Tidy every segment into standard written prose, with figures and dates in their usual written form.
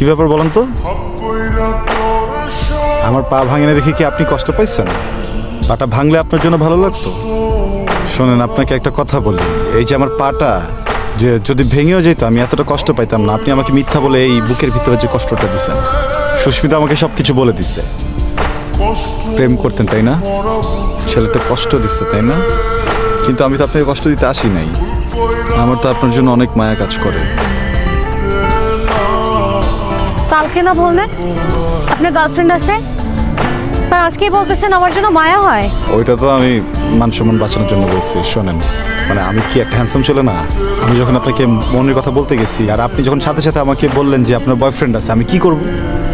কি ব্যাপার বলেন তো? আমার পা ভাঙে না দেখে কি আপনি কষ্ট পাইছেন? পাটা ভাঙলে আপনার জন্য ভালো লাগতো? শোনেন, আপনাকে একটা কথা বলি, এই যে আমার পাটা যে যদি ভেঙেও যেত আমি এতটা কষ্ট পাইতাম না। আপনি আমাকে মিথ্যা বলে এই বুকের ভিতরে যে কষ্টটা দিচ্ছেন। সুস্মিতা আমাকে সব কিছু বলে দিচ্ছে। প্রেম করতেন তাই না? ছেলেটা কষ্ট দিচ্ছে তাই না? কিন্তু আমি তো আপনাকে কষ্ট দিতে আসি নাই। আমার তো আপনার জন্য অনেক মায়া কাজ করে। কালকে না বললেন আপনার গার্লফ্রেন্ড আছে, তাই আজকেই বলতেছেন আমার জন্য মায়া হয়? ওইটা তো আমি মান সম্মান বাঁচানোর জন্য বলছি। শোনেন, মানে আমি কি একটা হ্যান্ডসাম ছিল না? আমি যখন আপনাকে মনের কথা বলতে গেছি আর আপনি যখন সাথে সাথে আমাকে বললেন যে আপনার বয়ফ্রেন্ড আছে, আমি কি করব?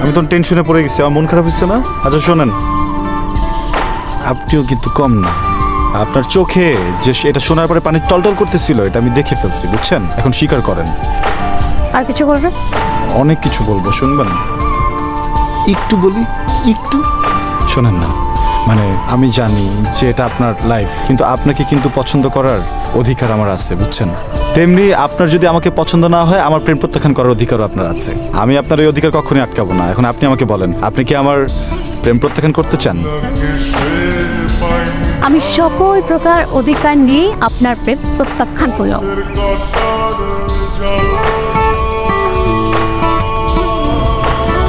আমি তখন টেনশনে পড়ে গেছি, আমার মন খারাপ হচ্ছে না? আচ্ছা শোনেন, আপনিও কিন্তু কম না। আপনার চোখে যে এটা শোনার পরে পানি টলটল করতেছিল, এটা আমি দেখে ফেলছি, বুঝছেন? এখন স্বীকার করেন। আর কিছু বলবেন? অনেক কিছু বলবো, শুনবেন? একটু বলি, একটু শোনেন না। মানে আমি জানি যে এটা আপনার লাইফ, কিন্তু আপনাকে কিন্তু পছন্দ করার অধিকার আমার আছে, বুঝছেন? তেমনি আপনার যদি আমাকে পছন্দ না হয়, আমার প্রেম প্রত্যাখ্যান করার অধিকারও আপনার আছে। আমি আপনার এই অধিকার কখনোই আটকাবো না। এখন আপনি আমাকে বলেন, আপনি কি আমার প্রেম প্রত্যাখ্যান করতে চান? আমি সকল প্রকার অধিকার নিয়ে আপনার প্রেম প্রত্যাখ্যান করলাম।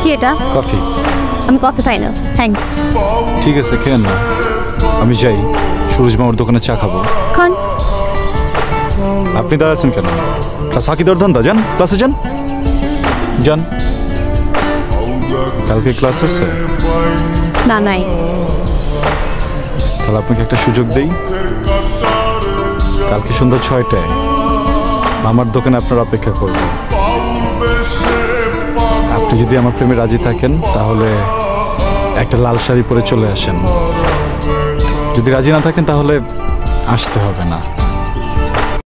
কি এটা? কফি। আমি কফি খাই না, থ্যাঙ্কস। ঠিক আছে, খেয়েন না। আমি যাই, সুরজ মামার দোকানে চা খাবো। খান। আপনি দাঁড়াচ্ছেন কেন? ক্লাস ফাঁকি দেওয়ার ধান্দা? যান ক্লাসে, যান যান। কালকে ক্লাস আছে? না, নাই। তাহলে আপনাকে একটা সুযোগ দেই। কালকে সন্ধ্যা 6টায় মামার দোকানে আপনার অপেক্ষা করব। আপনি যদি আমার প্রেমে রাজি থাকেন তাহলে একটা লাল শাড়ি পরে চলে আসেন। যদি রাজি না থাকেন তাহলে আসতে হবে না।